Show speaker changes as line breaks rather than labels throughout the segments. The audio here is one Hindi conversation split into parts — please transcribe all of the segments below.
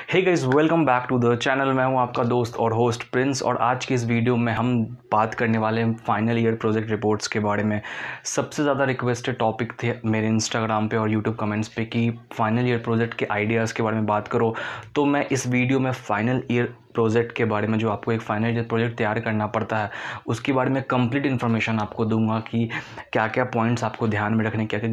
Hey guys, welcome back to the channel. मैं हूं आपका दोस्त और होस्ट प्रिंस, और आज की इस वीडियो में हम बात करने वाले हैं फाइनल ईयर प्रोजेक्ट रिपोर्ट्स के बारे में। सबसे ज़्यादा रिक्वेस्टेड टॉपिक थे मेरे इंस्टाग्राम पे और यूट्यूब कमेंट्स पे कि फाइनल ईयर प्रोजेक्ट के आइडियाज़ के बारे में बात करो। तो मैं इस वीडियो में फाइनल ईयर प्रोजेक्ट के बारे में, जो आपको एक फाइनल ईयर प्रोजेक्ट तैयार करना पड़ता है, उसके बारे में कंप्लीट इन्फॉर्मेशन आपको दूंगा कि क्या क्या पॉइंट्स आपको ध्यान में रखने, क्या क्या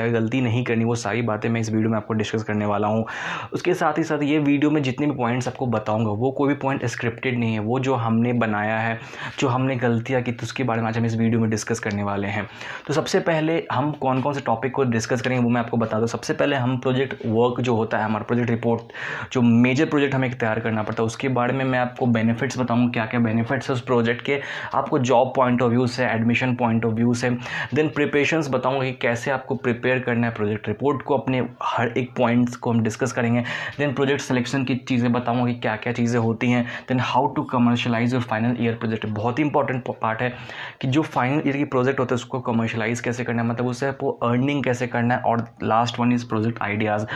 गलती नहीं करनी, वो सारी बातें मैं इस वीडियो में आपको डिस्कस करने वाला हूँ। उसके साथ ही साथ ये वीडियो में जितने भी पॉइंट्स आपको बताऊंगा वो कोई भी पॉइंट स्क्रिप्टेड नहीं है, वो जो हमने बनाया है, जो हमने गलतियाँ की, तो उसके बारे में आज हम इस वीडियो में डिस्कस करने वाले हैं। तो सबसे पहले हम कौन कौन से टॉपिक को डिस्कस करेंगे वो मैं आपको बता दूँ। सबसे पहले हम प्रोजेक्ट वर्क जो होता है, हमारा प्रोजेक्ट रिपोर्ट, जो मेजर प्रोजेक्ट हमें तैयार करना पड़ता है, उसके बारे में मैं आपको बेनिफिट्स बताऊँगा, क्या क्या बेनिफिट्स है उस प्रोजेक्ट के, आपको जॉब पॉइंट ऑफ व्यू से, एडमिशन पॉइंट ऑफ व्यू से। देन प्रिपरेशंस बताऊँगा कि कैसे आपको प्रिपेयर करना है प्रोजेक्ट रिपोर्ट को, अपने हर एक पॉइंट्स को हम डिस्कस करेंगे। देन प्रोजेक्ट सिलेक्शन की चीज़ें बताऊंगा कि क्या क्या चीज़ें होती हैं। Then how to commercialize your final year project, बहुत ही इंपॉर्टेंट पार्ट है कि जो फाइनल ईयर की प्रोजेक्ट होता है उसको कमर्शलाइज कैसे करना है, मतलब उससे आपको अर्निंग कैसे करना है। और last one is project ideas,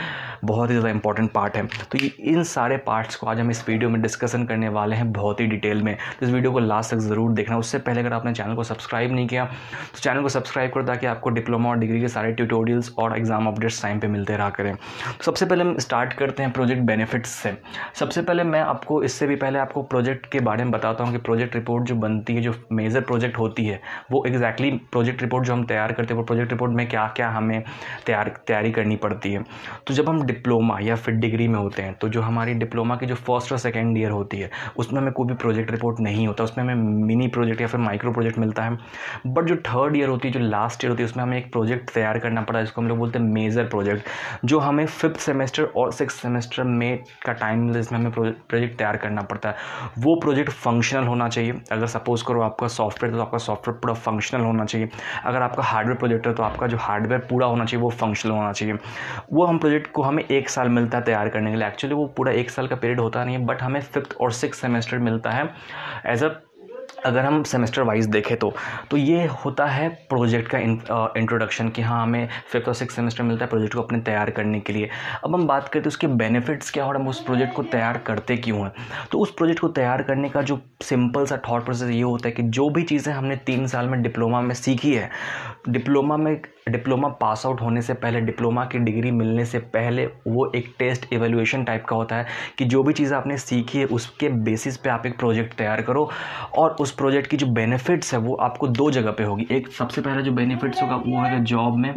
बहुत ही ज़्यादा इंपॉर्टेंट पार्ट है। तो ये इन सारे पार्ट्स को आज हम इस वीडियो में डिस्कशन करने वाले हैं बहुत ही डिटेल में। तो इस वीडियो को लास्ट तक ज़रूर देखना। उससे पहले अगर आपने चैनल को सब्सक्राइब नहीं किया तो चैनल को सब्सक्राइब करो, ताकि आपको डिप्लोमा और डिग्री के सारे ट्यूटोरियल्स और एग्जाम अपडेट्स टाइम पे मिलते रहा करें। तो सबसे पहले हम स्टार्ट करते हैं प्रोजेक्ट बेनिफिट्स से। सबसे पहले मैं आपको, इससे भी पहले आपको प्रोजेक्ट के बारे में बताता हूँ कि प्रोजेक्ट रिपोर्ट जो बनती है, जो मेजर प्रोजेक्ट होती है, वो एग्जैक्टली प्रोजेक्ट रिपोर्ट जो हम तैयार करते हैं, वो प्रोजेक्ट रिपोर्ट में क्या क्या हमें तैयारी करनी पड़ती है। तो जब हम डिप्लोमा या फिर डिग्री में होते हैं, तो जो हमारी डिप्लोमा की जो फर्स्ट और सेकेंड ईयर होती है, उसमें हमें कोई भी प्रोजेक्ट रिपोर्ट नहीं होता, उसमें हमें मिनी प्रोजेक्ट या फिर माइक्रो प्रोजेक्ट मिलता है। बट जो थर्ड ईयर होती है, जो लास्ट ईयर होती है, उसमें हमें एक प्रोजेक्ट तैयार करना पड़ा है, जिसको हम लोग बोलते हैं मेजर प्रोजेक्ट, जो हमें फिफ्थ सेमेस्टर और सिक्स सेमेस्टर में का टाइम जिसमें हमें प्रोजेक्ट तैयार करना पड़ता है। वो प्रोजेक्ट फंक्शनल होना चाहिए। अगर सपोज करो आपका सॉफ्टवेयर, तो आपका सॉफ्टवेयर पूरा फंक्शनल होना चाहिए। अगर आपका हार्डवेयर प्रोजेक्ट है, तो आपका जो हार्डवेयर पूरा होना चाहिए वो फंक्शनल होना चाहिए। वो हम प्रोजेक्ट को हमें 1 साल मिलता है तैयार करने के लिए। एक्चुअली वो पूरा 1 साल का पीरियड होता नहीं है, बट हमें फिफ्थ और सिक्स सेमेस्टर मिलता है एज अ, अगर हम सेमेस्टर वाइज देखें तो ये होता है प्रोजेक्ट का इंट्रोडक्शन, कि हाँ हमें फिफ्थ और सिक्स सेमेस्टर मिलता है प्रोजेक्ट को अपने तैयार करने के लिए। अब हम बात करते हैं उसके बेनिफिट्स क्या, और हम उस प्रोजेक्ट को तैयार करते क्यों हैं। तो उस प्रोजेक्ट को तैयार करने का जो सिंपल सा थॉट प्रोसेस ये होता है कि जो भी चीज़ें हमने 3 साल में डिप्लोमा में सीखी है, डिप्लोमा पास आउट होने से पहले, डिप्लोमा की डिग्री मिलने से पहले, वो एक टेस्ट एवेल्यूएशन टाइप का होता है कि जो भी चीज़ें आपने सीखी है उसके बेसिस पे आप एक प्रोजेक्ट तैयार करो। और उस प्रोजेक्ट की जो बेनिफिट्स है वो आपको 2 जगह पे होगी। एक, सबसे पहला जो बेनिफिट्स होगा वो है जॉब में।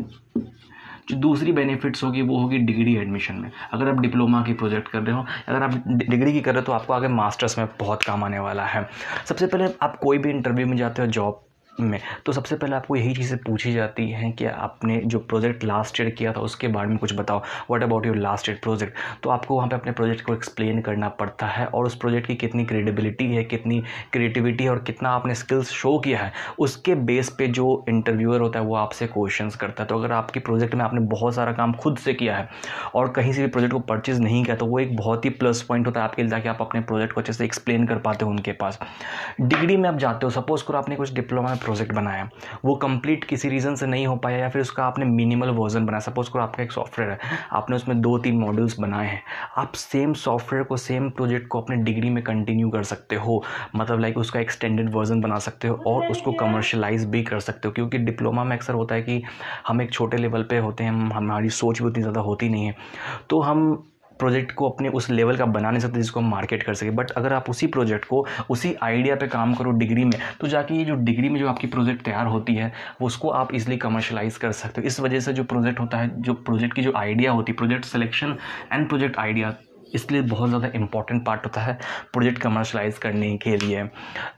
जो दूसरी बेनिफिट्स होगी वो होगी डिग्री एडमिशन में। अगर आप डिप्लोमा की प्रोजेक्ट कर रहे हो, अगर आप डिग्री की कर रहे हो, तो आपको आगे मास्टर्स में बहुत काम आने वाला है। सबसे पहले आप कोई भी इंटरव्यू में जाते हो जॉब में, तो सबसे पहले आपको यही चीज़ें पूछी जाती हैं कि आपने जो प्रोजेक्ट लास्ट ईयर किया था उसके बारे में कुछ बताओ, what about your last year project. तो आपको वहाँ पे अपने प्रोजेक्ट को एक्सप्लेन करना पड़ता है, और उस प्रोजेक्ट की कितनी क्रेडिबिलिटी है, कितनी क्रिएटिविटी है, और कितना आपने स्किल्स शो किया है, उसके बेस पे जो इंटरव्यूअर होता है वो आपसे क्वेश्चंस करता है। तो अगर आपकी प्रोजेक्ट में आपने बहुत सारा काम खुद से किया है और कहीं से भी प्रोजेक्ट को परचेज नहीं किया, तो वो एक बहुत ही प्लस पॉइंट होता है आपके लिए, ताकि आप अपने प्रोजेक्ट को अच्छे से एक्सप्लेन कर पाते हो उनके पास। डिग्री में आप जाते हो, सपोज करो आपने कुछ डिप्लोमा में प्रोजेक्ट बनाया, वो कंप्लीट किसी रीज़न से नहीं हो पाया, या फिर उसका आपने मिनिमल वर्जन बनाया। सपोज करो आपका एक सॉफ्टवेयर है, आपने उसमें 2-3 मॉड्यूल्स बनाए हैं, आप सेम सॉफ्टवेयर को, सेम प्रोजेक्ट को अपने डिग्री में कंटिन्यू कर सकते हो, मतलब लाइक उसका एक्सटेंडेड वर्जन बना सकते हो और उसको कमर्शलाइज भी कर सकते हो। क्योंकि डिप्लोमा में अक्सर होता है कि हम एक छोटे लेवल पे होते हैं, हमारी सोच भी उतनी ज़्यादा होती नहीं है, तो हम प्रोजेक्ट को अपने उस लेवल का बना नहीं सकते जिसको हम मार्केट कर सके। बट अगर आप उसी प्रोजेक्ट को, उसी आइडिया पे काम करो डिग्री में, तो जाके ये जो डिग्री में जो आपकी प्रोजेक्ट तैयार होती है, वो उसको आप इजीली कमर्शलाइज कर सकते हो। इस वजह से जो प्रोजेक्ट होता है, जो प्रोजेक्ट की जो आइडिया होती है, project selection and project idea, इसलिए बहुत ज़्यादा इंपॉर्टेंट पार्ट होता है प्रोजेक्ट कमर्शलाइज करने के लिए।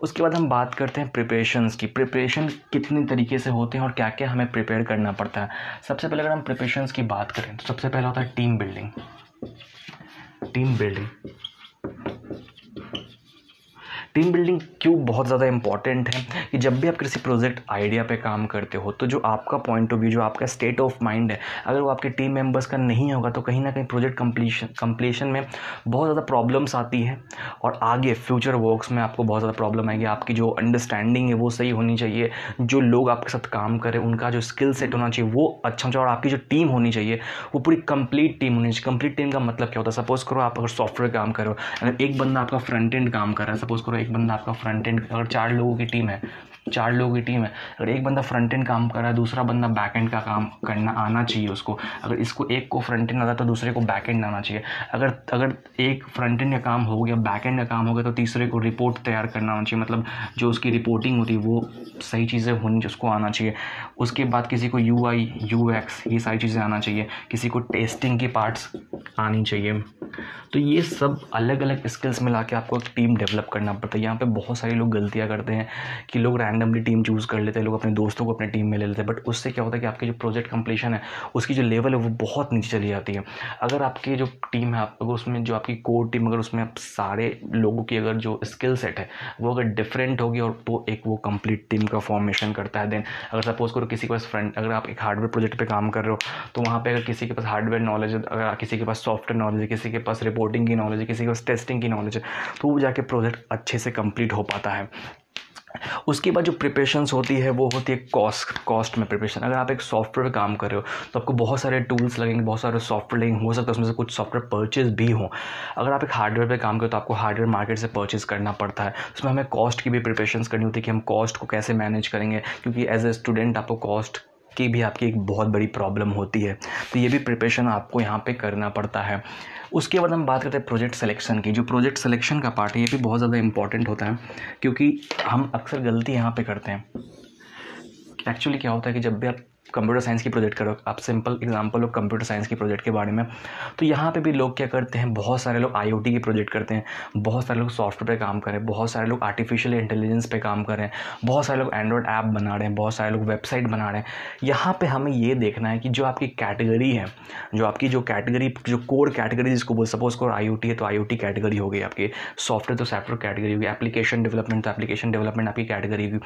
उसके बाद हम बात करते हैं प्रिपरेशंस की। प्रिपरेशन कितने तरीके से होते हैं और क्या क्या हमें प्रिपेयर करना पड़ता है। सबसे पहले अगर हम प्रिपरेशंस की बात करें, तो सबसे पहला होता है टीम बिल्डिंग। टीम बिल्डिंग क्यों बहुत ज़्यादा इंपॉर्टेंट है कि जब भी आप किसी प्रोजेक्ट आइडिया पे काम करते हो तो जो आपका पॉइंट ऑफ व्यू, जो आपका स्टेट ऑफ माइंड है, अगर वो आपके टीम मेंबर्स का नहीं होगा तो कहीं ना कहीं प्रोजेक्ट कंप्लीशन में बहुत ज़्यादा प्रॉब्लम्स आती है और आगे फ्यूचर वर्क्स में आपको बहुत ज़्यादा प्रॉब्लम आएगी। आपकी जो अंडरस्टैंडिंग है वो सही होनी चाहिए, जो लोग आपके साथ काम करें उनका जो स्किल सेट होना चाहिए वो अच्छा होना चाहिए, और आपकी जो टीम होनी चाहिए वो पूरी कंप्लीट टीम होनी चाहिए। कंप्लीट टीम का मतलब क्या होता है? सपोज करो आप अगर सॉफ्टवेयर काम करो, अगर एक बंदा आपका फ्रंट एंड काम कर रहा है, सपोज करो एक बंदा आपका फ्रंट एंड, अगर 4 लोगों की टीम है, अगर एक बंदा फ्रंट एंड काम कर रहा है, दूसरा बंदा बैक एंड का काम करना आना चाहिए उसको। अगर इसको एक को फ्रंट एंड आता तो दूसरे को बैक एंड आना चाहिए। अगर एक फ्रंट एंड का काम हो गया, बैक एंड का काम हो गया, तो तीसरे को रिपोर्ट तैयार करना आना चाहिए, मतलब जो उसकी रिपोर्टिंग होती है वो सही चीज़ें होनी उसको आना चाहिए। उसके बाद किसी को UI UX ये सारी चीज़ें आना चाहिए, किसी को टेस्टिंग की पार्ट्स आनी चाहिए। तो ये सब अलग अलग स्किल्स मिला के आपको एक टीम डेवलप करना पड़ता है। यहाँ पे बहुत सारे लोग गलतियाँ करते हैं कि लोग रैंडमली टीम चूज़ कर लेते हैं, लोग अपने दोस्तों को अपने टीम में ले लेते हैं, बट उससे क्या होता है कि आपकी जो प्रोजेक्ट कंप्लीशन है उसकी जो लेवल है वो बहुत नीचे चली जाती है। अगर आपकी जो टीम है, अगर उसमें जो आपकी कोर टीम, अगर उसमें आप सारे लोगों की अगर जो स्किल सेट है वो अगर डिफरेंट होगी और तो एक वो कंप्लीट टीम का फॉर्मेशन करता है। देन अगर सपोज करो किसी के पास अगर आप एक हार्डवेयर प्रोजेक्ट पे काम कर रहे हो तो वहाँ पे अगर किसी के पास हार्डवेयर नॉलेज है, अगर किसी के पास सॉफ्टवेयर नॉलेज है, किसी के पास रिपोर्टिंग की नॉलेज है, किसी के पास टेस्टिंग की नॉलेज है, तो वो जाके प्रोजेक्ट अच्छे से कंप्लीट हो पाता है। उसके बाद जो प्रिपरेशंस होती है वो होती है कॉस्ट में प्रिपरेशन। अगर आप एक सॉफ्टवेयर काम कर रहे हो तो आपको बहुत सारे टूल्स लगेंगे, बहुत सारे सॉफ्टवेयर लगेंगे, हो सकता है उसमें से कुछ सॉफ्टवेयर परचेज भी हो। अगर आप एक हार्डवेयर पे काम करो तो आपको हार्डवेयर मार्केट से परचेज करना पड़ता है, उसमें हमें कॉस्ट की भी प्रिपरेशंस करनी होती है कि हम कॉस्ट को कैसे मैनेज करेंगे, क्योंकि एज ए स्टूडेंट आपको कॉस्ट की भी आपकी एक बहुत बड़ी प्रॉब्लम होती है। तो ये भी प्रिपरेशन आपको यहाँ पे करना पड़ता है। उसके बाद हम बात करते हैं प्रोजेक्ट सिलेक्शन की। जो प्रोजेक्ट सिलेक्शन का पार्ट है ये भी बहुत ज़्यादा इंपॉर्टेंट होता है, क्योंकि हम अक्सर गलती यहाँ पे करते हैं। एक्चुअली क्या होता है कि जब भी आप कंप्यूटर साइंस की प्रोजेक्ट करो, आप सिंपल एग्जांपल हो कंप्यूटर साइंस की प्रोजेक्ट के बारे में, तो यहाँ पे भी लोग क्या करते हैं, बहुत सारे लोग IoT की प्रोजेक्ट करते हैं, बहुत सारे लोग सॉफ्टवेयर पे काम कर रहे हैं, बहुत सारे लोग आर्टिफिशियल इंटेलिजेंस पे काम कर रहे हैं, बहुत सारे लोग एंड्रॉयड ऐप बना रहे हैं, बहुत सारे लोग वेबसाइट बना रहे हैं। यहाँ पर हमें ये देखना है कि जो आपकी कैटेगरी है, जो कोर कैटेगरी जिसको बोल, सपोज करो IoT है तो IoT कैटेगरी हो गई आपकी, सॉफ्टवेयर तो सॉफ्टवेयर कैटेगरी होगी, एप्लीकेशन डेवलपमेंट तो एप्लीकेशन डेवलपमेंट आपकी कैटेगरी होगी।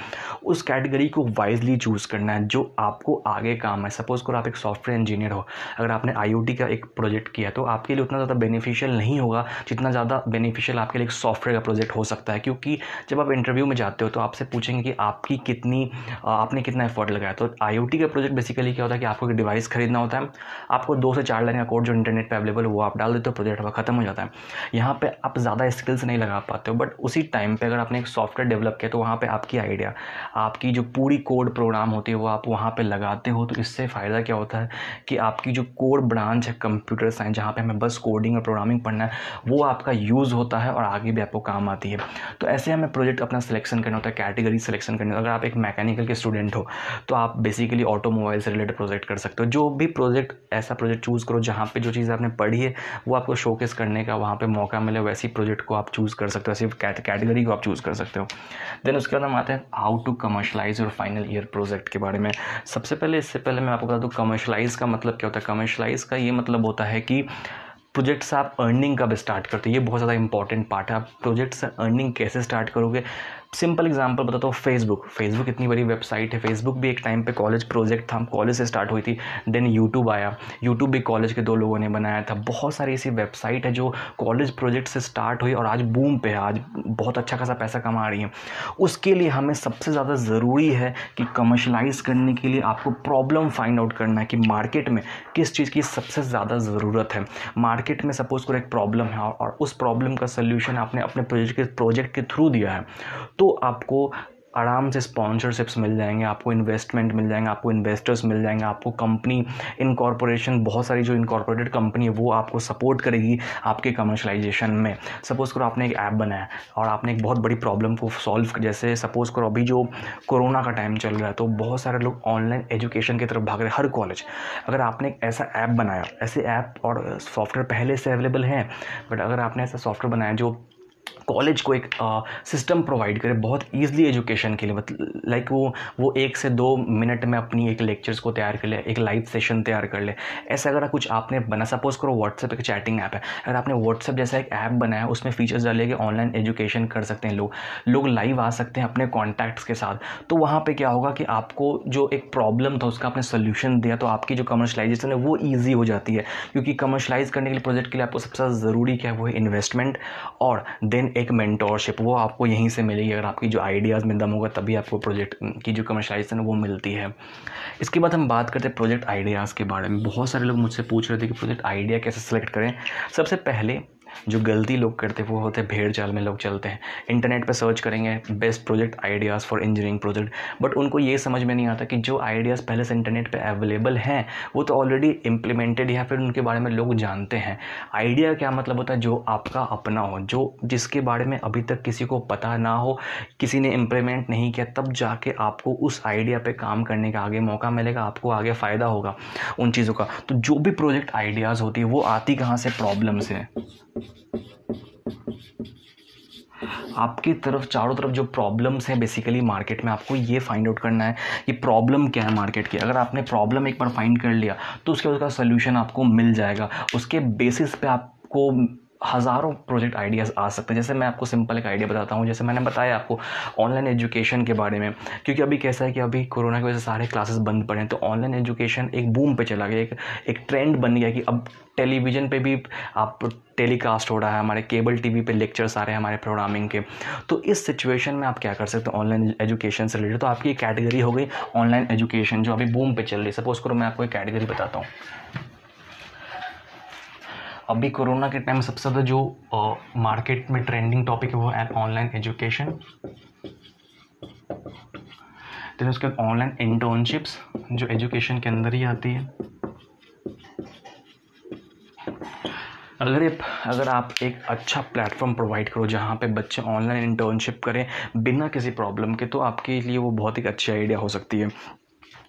उस कैटेगरी को वाइजली चूज़ करना है जो आपको आगे काम है। सपोज करो आप एक सॉफ्टवेयर इंजीनियर हो, अगर आपने IoT का एक प्रोजेक्ट किया तो आपके लिए उतना ज़्यादा बेनिफिशियल नहीं होगा जितना ज़्यादा बेनिफिशियल आपके लिए एक सॉफ्टवेयर का प्रोजेक्ट हो सकता है, क्योंकि जब आप इंटरव्यू में जाते हो तो आपसे पूछेंगे कि आपने कितना एफर्ट लगाया। तो IoT का प्रोजेक्ट बेसिकली क्या होता है कि आपको एक डिवाइस खरीदना होता है, आपको 2 से 4 लाइन का कोड जो इंटरनेट पर अवेलेबल है वो आप डाल देते हो, प्रोजेक्ट आपका खत्म हो जाता है। यहाँ पर आप ज़्यादा स्किल्स नहीं लगा पाते हो, बट उसी टाइम पर अगर आपने एक सॉफ्टवेयर डेवलप किया तो वहाँ पर आपकी आइडिया, आपकी जो पूरी कोड प्रोग्राम होती है वो आप वहाँ पे लगाते हो। तो इससे फ़ायदा क्या होता है कि आपकी जो कोर ब्रांच है कंप्यूटर साइंस, जहाँ पे हमें बस कोडिंग और प्रोग्रामिंग पढ़ना है, वो आपका यूज़ होता है और आगे भी आपको काम आती है। तो ऐसे हमें प्रोजेक्ट अपना सिलेक्शन करना होता है, कैटेगरी सिलेक्शन करनी। अगर आप एक मैकेनिकल के स्टूडेंट हो तो आप बेसिकली ऑटोमोबाइल से रिलेटेड प्रोजेक्ट कर सकते हो। जो भी प्रोजेक्ट, ऐसा प्रोजेक्ट चूज़ करो जहाँ पर जो चीज़ आपने पढ़ी है वो आपको शोकेस करने का वहाँ पर मौका मिले, वैसी प्रोजेक्ट को आप चूज़ कर सकते हो, वैसी कैटेगरी को आप चूज़ कर सकते हो। देन उसके बाद हम आते हैं हाउ टू कमर्शलाइज और फाइनल ईयर प्रोजेक्ट के बारे में। इससे पहले मैं आपको बता दूं कमर्शलाइज का मतलब क्या होता है। कमर्शलाइज का ये मतलब होता है कि प्रोजेक्ट से आप अर्निंग कब स्टार्ट करते हो। ये बहुत ज़्यादा इंपॉर्टेंट पार्ट है। आप प्रोजेक्ट से अर्निंग कैसे स्टार्ट करोगे, सिंपल एग्जांपल बताता हूँ। फेसबुक इतनी बड़ी वेबसाइट है। फेसबुक भी एक टाइम पे कॉलेज प्रोजेक्ट था, कॉलेज से स्टार्ट हुई थी। देन यूट्यूब आया, यूट्यूब भी कॉलेज के 2 लोगों ने बनाया था। बहुत सारी ऐसी वेबसाइट है जो कॉलेज प्रोजेक्ट से स्टार्ट हुई और आज बूम पे है, आज बहुत अच्छा खासा पैसा कमा रही है। उसके लिए हमें सबसे ज़्यादा ज़रूरी है कि कमर्शलाइज करने के लिए आपको प्रॉब्लम फाइंड आउट करना है कि मार्केट में किस चीज़ की सबसे ज़्यादा ज़रूरत है। मार्केट में सपोज करो एक प्रॉब्लम है और उस प्रॉब्लम का सोल्यूशन आपने अपने प्रोजेक्ट के थ्रू दिया है, तो आपको आराम से स्पॉन्सरशिप्स मिल जाएंगे, आपको इन्वेस्टमेंट मिल जाएंगे, आपको इन्वेस्टर्स मिल जाएंगे, आपको कंपनी इनकॉर्पोरेशन, बहुत सारी जो इनकॉर्पोरेटेड कंपनी है वो आपको सपोर्ट करेगी आपके कमर्शलाइजेशन में। सपोज करो आपने एक ऐप बनाया और आपने एक बहुत बड़ी प्रॉब्लम को सॉल्व, जैसे सपोज करो अभी जो कोरोना का टाइम चल रहा है तो बहुत सारे लोग ऑनलाइन एजुकेशन की तरफ भाग रहे हैं, हर कॉलेज। अगर आपने एक ऐसा ऐप बनाया, ऐसे ऐप और सॉफ्टवेयर पहले से अवेलेबल हैं, बट अगर आपने ऐसा सॉफ्टवेयर बनाया जो कॉलेज को एक सिस्टम प्रोवाइड करे बहुत ईजिली एजुकेशन के लिए, मतलब लाइक वो 1 से 2 मिनट में अपनी एक लेक्चर्स को तैयार कर ले, एक लाइव सेशन तैयार कर ले। ऐसा अगर कुछ आपने बना, सपोज करो व्हाट्सएप एक चैटिंग ऐप है, अगर आपने व्हाट्सएप जैसा एक ऐप बनाया, उसमें फीचर्स डाले कि ऑनलाइन एजुकेशन कर सकते हैं लोग लाइव आ सकते हैं अपने कॉन्टैक्ट्स के साथ, तो वहाँ पर क्या होगा कि आपको जो एक प्रॉब्लम था उसका आपने सोल्यूशन दिया, तो आपकी जो कमर्शलाइजेशन है वो ईजी हो जाती है। क्योंकि कमर्शलाइज करने के लिए प्रोजेक्ट के लिए आपको सबसे ज़्यादा ज़रूरी क्या है, वो है इन्वेस्टमेंट और देन एक मेंटोरशिप, वो आपको यहीं से मिलेगी। अगर आपकी जो आइडियाज़ में दम होगा तभी आपको प्रोजेक्ट की जो कमर्शलाइजेशन है वो मिलती है। इसके बाद हम बात करते हैं प्रोजेक्ट आइडियाज़ के बारे में। बहुत सारे लोग मुझसे पूछ रहे थे कि प्रोजेक्ट आइडिया कैसे सेलेक्ट करें। सबसे पहले जो गलती लोग करते हैं वो होते हैं भेड़ चाल में लोग चलते हैं, इंटरनेट पे सर्च करेंगे best project ideas for engineering project, but उनको ये समझ में नहीं आता कि जो आइडियाज़ पहले से इंटरनेट पे अवेलेबल हैं वो तो ऑलरेडी इम्प्लीमेंटेड या फिर उनके बारे में लोग जानते हैं। आइडिया क्या मतलब होता है, जो आपका अपना हो, जो जिसके बारे में अभी तक किसी को पता ना हो, किसी ने इम्प्लीमेंट नहीं किया, तब जाके आपको उस आइडिया पे काम करने का आगे मौका मिलेगा, आपको आगे फ़ायदा होगा उन चीज़ों का। तो जो भी प्रोजेक्ट आइडियाज़ होती है वो आती कहाँ से, प्रॉब्लम से। आपकी तरफ चारों तरफ जो प्रॉब्लम्स हैं बेसिकली मार्केट में, आपको ये फाइंड आउट करना है कि प्रॉब्लम क्या है मार्केट की। अगर आपने प्रॉब्लम एक बार फाइंड कर लिया तो उसका सोल्यूशन आपको मिल जाएगा। उसके बेसिस पे आपको हज़ारों प्रोजेक्ट आइडियाज़ आ सकते हैं। जैसे मैं आपको सिंपल एक आइडिया बताता हूँ, जैसे मैंने बताया आपको ऑनलाइन एजुकेशन के बारे में, क्योंकि अभी कैसा है कि अभी कोरोना की वजह से सारे क्लासेस बंद पड़े हैं, तो ऑनलाइन एजुकेशन एक बूम पे चला गया, एक ट्रेंड बन गया कि अब टेलीविज़न पे भी आप टेलीकास्ट हो रहा है, हमारे केबल टीवी पे लेक्चर्स आ रहे हैं हमारे प्रोग्रामिंग के। तो इस सिचुएशन में आप क्या कर सकते हो ऑनलाइन एजुकेशन से रिलेटेड, तो आपकी एक कैटेगरी हो गई ऑनलाइन एजुकेशन जो अभी बूम पे चल रही है। सपोज करो मैं आपको एक कैटेगरी बताता हूँ। अभी कोरोना के टाइम सबसे ज़्यादा जो मार्केट में ट्रेंडिंग टॉपिक है वो है ऑनलाइन एजुकेशन, फिर उसके बाद ऑनलाइन इंटर्नशिप्स जो एजुकेशन के अंदर ही आती है। अगर आप एक अच्छा प्लेटफॉर्म प्रोवाइड करो जहाँ पे बच्चे ऑनलाइन इंटर्नशिप करें बिना किसी प्रॉब्लम के, तो आपके लिए वो बहुत ही अच्छी आइडिया हो सकती है।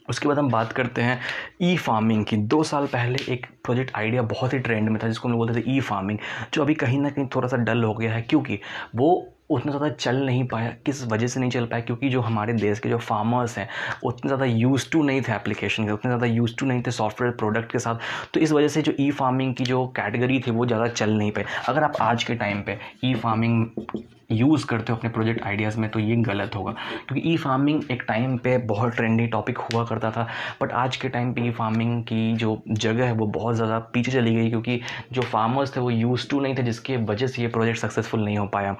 उसके बाद हम बात करते हैं ई फार्मिंग की। 2 साल पहले एक प्रोजेक्ट आइडिया बहुत ही ट्रेंड में था जिसको हम लोग बोलते थे ई फार्मिंग, जो अभी कहीं ना कहीं थोड़ा सा डल हो गया है, क्योंकि वो उतना ज़्यादा चल नहीं पाया। किस वजह से नहीं चल पाया, क्योंकि जो हमारे देश के जो फार्मर्स हैं उतने ज़्यादा यूज़ टू नहीं थे एप्लीकेशन के, उतने ज़्यादा यूज़ टू नहीं थे सॉफ्टवेयर प्रोडक्ट के साथ, तो इस वजह से जो ई फार्मिंग की जो कैटेगरी थी वो ज़्यादा चल नहीं पाई। अगर आप आज के टाइम पे ई फार्मिंग यूज़ करते हो अपने प्रोजेक्ट आइडियाज़ में तो ये गलत होगा, क्योंकि ई फार्मिंग एक टाइम पे बहुत ट्रेंडी टॉपिक हुआ करता था, बट आज के टाइम पे ई फार्मिंग की जो जगह है वो बहुत ज़्यादा पीछे चली गई, क्योंकि जो फार्मर्स थे वो यूज़ टू नहीं थे, जिसकी वजह से ये प्रोजेक्ट सक्सेसफुल नहीं हो पाया।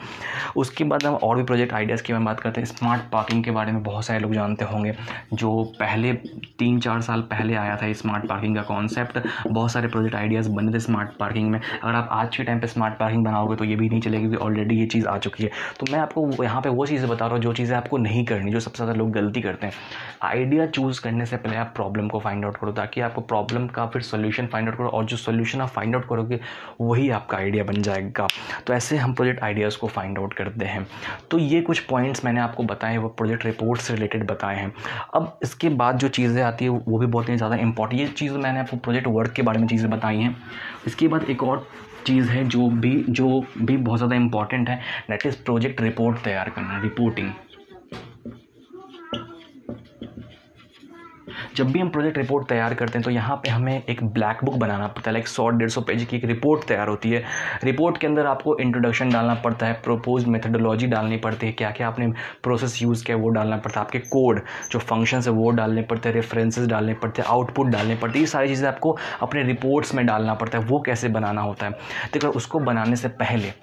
उसके बाद हम और भी प्रोजेक्ट आइडियाज़ की बात करते हैं। स्मार्ट पार्किंग के बारे में बहुत सारे लोग जानते होंगे, जो पहले 3-4 साल पहले आया था स्मार्ट पार्किंग का कॉन्सेप्ट। बहुत सारे प्रोजेक्ट आइडियाज़ बने थे स्मार्ट पार्किंग में। अगर आप आज के टाइम पे स्मार्ट पार्किंग बनाओगे तो ये भी नहीं चलेगी, क्योंकि ऑलरेडी ये चीज़ आ चुकी है। तो मैं आपको यहाँ पे वो चीज़ें बता रहा हूँ जो चीज़ें आपको नहीं करनी, जो सबसे ज़्यादा लोग गलती करते हैं। आइडिया चूज़ करने से पहले आप प्रॉब्लम को फाइंड आउट करो, ताकि आपको प्रॉब्लम का फिर सोल्यूशन फाइंड आउट करो, और जो सोल्यूशन आप फाइंड आउट करोगे वही आपका आइडिया बन जाएगा। तो ऐसे हम प्रोजेक्ट आइडियाज़ को फाइंड आउट करते हैं। तो ये कुछ पॉइंट्स मैंने आपको बताए, वो प्रोजेक्ट रिपोर्ट से रिलेटेड बताए हैं। अब इसके बाद जो चीज़ें आती है वो भी बहुत ही ज़्यादा इंपॉर्टेंट, ये चीज़ मैंने आपको प्रोजेक्ट वर्क के बारे में चीज़ें बताई हैं। इसके बाद एक और चीज़ है जो भी बहुत ज़्यादा इंपॉर्टेंट है, दैट इज़ प्रोजेक्ट रिपोर्ट तैयार करना, रिपोर्टिंग। जब भी हम प्रोजेक्ट रिपोर्ट तैयार करते हैं तो यहाँ पे हमें एक ब्लैक बुक बनाना पड़ता है, लाइक 100-150 पेज की एक रिपोर्ट तैयार होती है। रिपोर्ट के अंदर आपको इंट्रोडक्शन डालना पड़ता है, प्रोपोज मेथडोलॉजी डालनी पड़ती है, क्या क्या आपने प्रोसेस यूज़ किया वो डालना पड़ता है, आपके कोड जो फंक्शंस है वो डालने पड़ते हैं, रेफरेंसेस डालने पड़ते हैं, आउटपुट डालने पड़ती है। ये सारी चीज़ें आपको अपने रिपोर्ट्स में डालना पड़ता है। वो कैसे बनाना होता है, तो उसको बनाने से पहले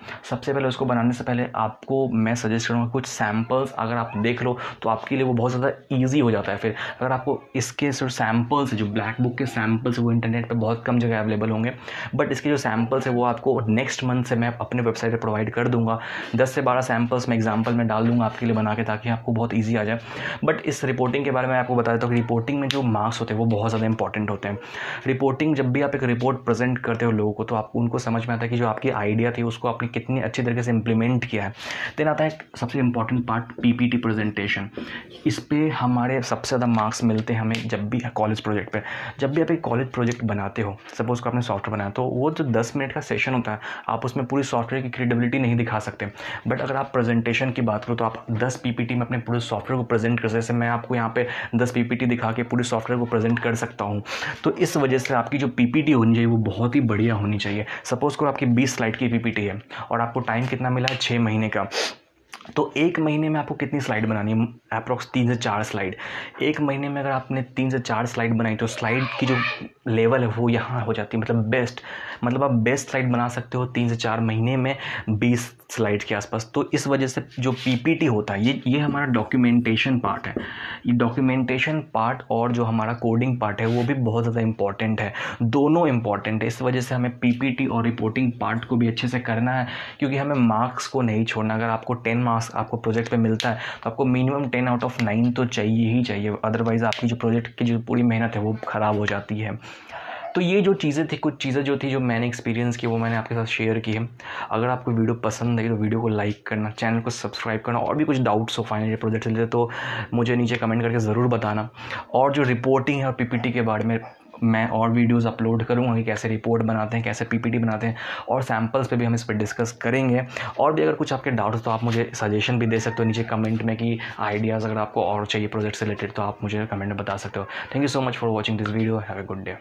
उसको बनाने से पहले आपको मैं सजेस्ट करूँगा कुछ सैम्पल्स अगर आप देख लो तो आपके लिए वो बहुत ज़्यादा ईजी हो जाता है। फिर अगर आपको इसके सैम्पल्स, जो ब्लैक बुक के सैम्पल्स वो इंटरनेट पे बहुत कम जगह अवेलेबल होंगे, बट इसके जो सैम्पल्स है वो आपको नेक्स्ट मंथ से मैं अपने वेबसाइट पे प्रोवाइड कर दूंगा। 10 से 12 सैम्पल्स मैं एग्जांपल में डाल दूंगा आपके लिए बना के, ताकि आपको बहुत ईजी आ जाए। बट इस रिपोर्टिंग के बारे में आपको बता देता हूँ कि रिपोर्टिंग में जो मार्क्स होते हैं वो बहुत ज़्यादा इंपॉर्टेंट होते हैं। रिपोर्टिंग जब भी आप एक रिपोर्ट प्रेजेंट करते हो लोगों को, तो आपको उनको समझ में आता है कि जो आपकी आइडिया थी उसको आपने कितनी अच्छी तरीके से इंप्लीमेंट किया है। देन आता है सबसे इंपॉर्टेंट पार्ट, पीपीटी प्रेजेंटेशन। इस पर हमारे सबसे ज़्यादा मार्क्स मिलते हैं हमें जब भी कॉलेज प्रोजेक्ट पे, जब भी आप एक कॉलेज प्रोजेक्ट बनाते हो, सपोज़ को आपने सॉफ्टवेयर बनाया, तो वो जो 10 मिनट का सेशन होता है, आप उसमें पूरी सॉफ्टवेयर की क्रेडिबिलिटी नहीं दिखा सकते। बट अगर आप प्रेजेंटेशन की बात करो तो आप 10 पीपीटी में अपने पूरे सॉफ्टवेयर को प्रेजेंट कर सकते। जैसे मैं आपको यहाँ पे 10 पीपीटी दिखा के पूरी सॉफ्टवेयर को प्रेजेंट कर सकता हूँ। तो इस वजह से आपकी जो पीपीटी होनी चाहिए वो बहुत ही बढ़िया होनी चाहिए। सपोज़ करो आपकी 20 स्लाइड की पीपीटी है और आपको टाइम कितना मिला है, 6 महीने का। तो 1 महीने में आपको कितनी स्लाइड बनानी है? अप्रॉक्स 3 से 4 स्लाइड। 1 महीने में अगर आपने 3 से 4 स्लाइड बनाई तो स्लाइड की जो लेवल है वो यहाँ हो जाती है, मतलब बेस्ट, मतलब आप बेस्ट स्लाइड बना सकते हो 3 से 4 महीने में 20 स्लाइड के आसपास। तो इस वजह से जो पीपीटी होता है ये हमारा डॉक्यूमेंटेशन पार्ट है। ये डॉक्यूमेंटेशन पार्ट और जो हमारा कोडिंग पार्ट है वो भी बहुत ज़्यादा इंपॉर्टेंट है, दोनों इंपॉर्टेंट है। इस वजह से हमें पीपीटी और रिपोर्टिंग पार्ट को भी अच्छे से करना है, क्योंकि हमें मार्क्स को नहीं छोड़ना। अगर आपको 10 मार्क्स आपको प्रोजेक्ट पे मिलता है तो आपको मिनिमम 10 आउट ऑफ 9 तो चाहिए ही चाहिए, अदरवाइज़ आपकी जो प्रोजेक्ट की जो पूरी मेहनत है वो ख़राब हो जाती है। तो ये जो चीज़ें थी, कुछ चीज़ें जो थी जो मैंने एक्सपीरियंस की वो मैंने आपके साथ शेयर की है। अगर आपको वीडियो पसंद आई तो वीडियो को लाइक करना, चैनल को सब्सक्राइब करना, और भी कुछ डाउट्स हो फाइनल ईयर प्रोजेक्ट से रिलेटेड तो मुझे नीचे कमेंट करके ज़रूर बताना। और जो रिपोर्टिंग है और पीपीटी के बारे में मैं और वीडियोस अपलोड करूँगा कि कैसे रिपोर्ट बनाते हैं, कैसे पीपीटी बनाते हैं, और सैम्पल्स पे भी हम इस पर डिस्कस करेंगे। और भी अगर कुछ आपके डाउट्स तो आप मुझे सजेशन भी दे सकते हो नीचे कमेंट में, कि आइडियाज़ अगर आपको और चाहिए प्रोजेक्ट से रिलेटेड तो आप मुझे कमेंट में बता सकते हो। Thank you so much for watching this video. Have a good day.